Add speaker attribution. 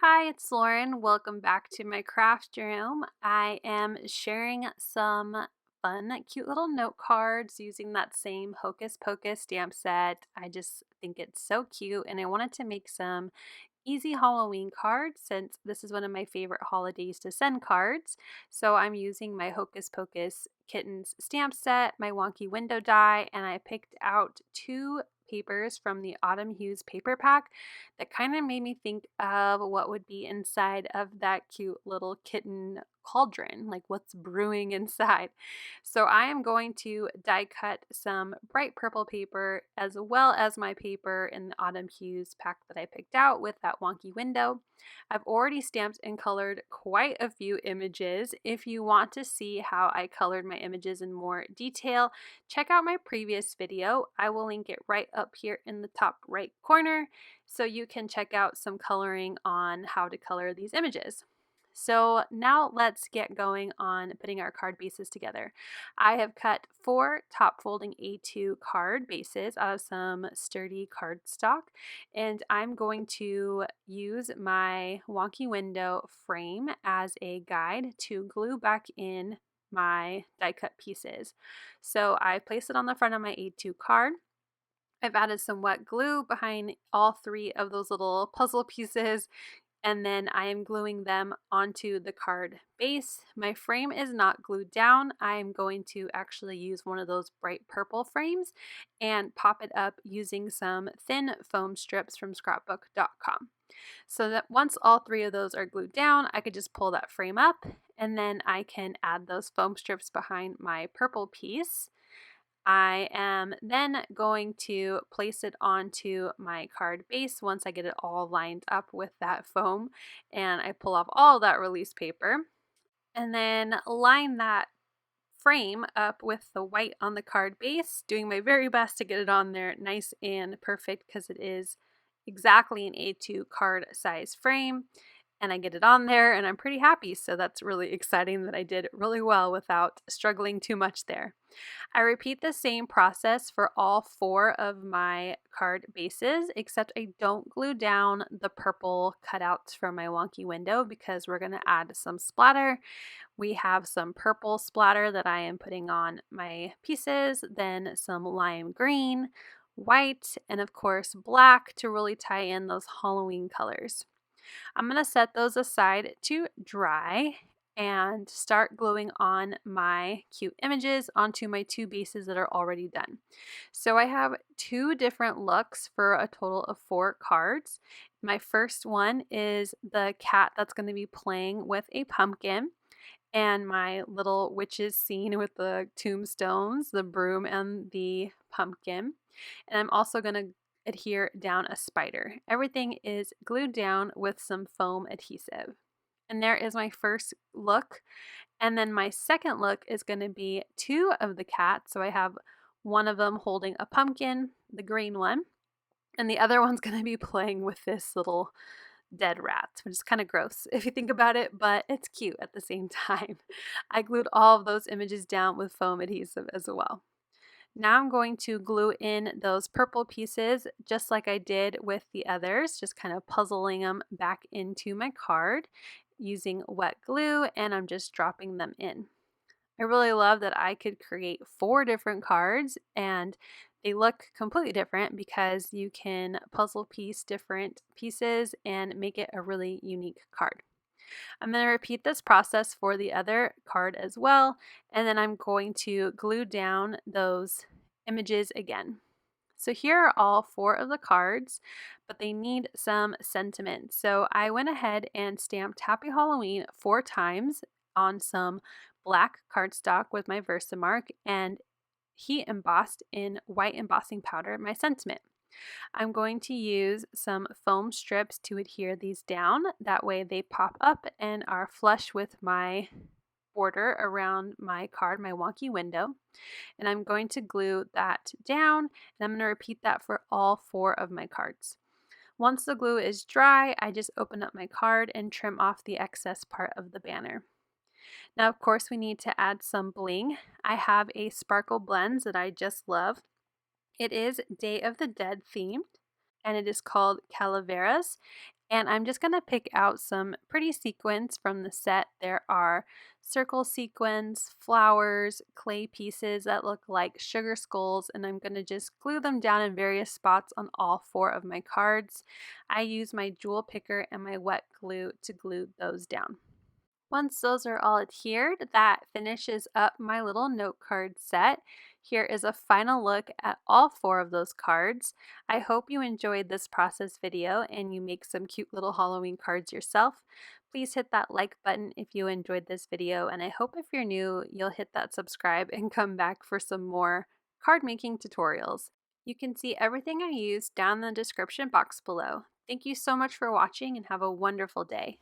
Speaker 1: Hi, it's Lauren. Welcome back to my craft room. I am sharing some fun, cute little note cards using that same Hocus Pocus stamp set. I just think it's so cute, and I wanted to make some easy Halloween cards since this is one of my favorite holidays to send cards. So I'm using my Hocus Pocus Kittens stamp set, my Wonky window die, and I picked out two papers from the Autumn Hues paper pack that kind of made me think of what would be inside of that cute little kitten cauldron, like what's brewing inside. So I am going to die cut some bright purple paper as well as my paper in the Autumn Hues pack that I picked out with that wonky window. I've already stamped and colored quite a few images. If you want to see how I colored my images in more detail, check out my previous video. I will link it right up here in the top right corner so you can check out some coloring on how to color these images. So now let's get going on putting our card bases together. I have cut 4 top folding A2 card bases out of some sturdy cardstock, and I'm going to use my wonky window frame as a guide to glue back in my die cut pieces. So I place it on the front of my A2 card. I've added some wet glue behind all 3 of those little puzzle pieces, and then I am gluing them onto the card base. My frame is not glued down. I am going to actually use one of those bright purple frames and pop it up using some thin foam strips from scrapbook.com. So that once all 3 of those are glued down, I could just pull that frame up, and then I can add those foam strips behind my purple piece. I am then going to place it onto my card base once I get it all lined up with that foam, and I pull off all that release paper and then line that frame up with the white on the card base, doing my very best to get it on there nice and perfect because it is exactly an A2 card size frame. And I get it on there and I'm pretty happy, so that's really exciting that I did really well without struggling too much there. I repeat the same process for all 4 of my card bases, except I don't glue down the purple cutouts from my wonky window because we're going to add some splatter. We have some purple splatter that I am putting on my pieces, then some lime green, white, and of course black to really tie in those Halloween colors. I'm going to set those aside to dry and start gluing on my cute images onto my 2 bases that are already done. So I have 2 different looks for a total of 4 cards. My first one is the cat that's going to be playing with a pumpkin, and my little witches scene with the tombstones, the broom, and the pumpkin. And I'm also going to adhere down a spider. Everything is glued down with some foam adhesive. And there is my first look. And then my second look is going to be 2 of the cats. So I have one of them holding a pumpkin, the green one, and the other one's going to be playing with this little dead rat, which is kind of gross if you think about it, but it's cute at the same time. I glued all of those images down with foam adhesive as well. Now I'm going to glue in those purple pieces just like I did with the others, just kind of puzzling them back into my card using wet glue, and I'm just dropping them in. I really love that I could create 4 different cards and they look completely different because you can puzzle piece different pieces and make it a really unique card. I'm going to repeat this process for the other card as well, and then I'm going to glue down those images again. So here are all 4 of the cards, but they need some sentiment. So I went ahead and stamped Happy Halloween 4 times on some black cardstock with my VersaMark, and heat embossed in white embossing powder my sentiment. I'm going to use some foam strips to adhere these down. That way they pop up and are flush with my border around my card, my wonky window. And I'm going to glue that down, and I'm going to repeat that for all 4 of my cards. Once the glue is dry, I just open up my card and trim off the excess part of the banner. Now, of course, we need to add some bling. I have a sparkle blends that I just love. It is Day of the Dead themed, and it is called Calaveras. And I'm just going to pick out some pretty sequins from the set. There are circle sequins, flowers, clay pieces that look like sugar skulls, and I'm going to just glue them down in various spots on all 4 of my cards. I use my jewel picker and my wet glue to glue those down. Once those are all adhered, that finishes up my little note card set. Here is a final look at all 4 of those cards. I hope you enjoyed this process video and you make some cute little Halloween cards yourself. Please hit that like button if you enjoyed this video, and I hope if you're new, you'll hit that subscribe and come back for some more card making tutorials. You can see everything I use down in the description box below. Thank you so much for watching and have a wonderful day.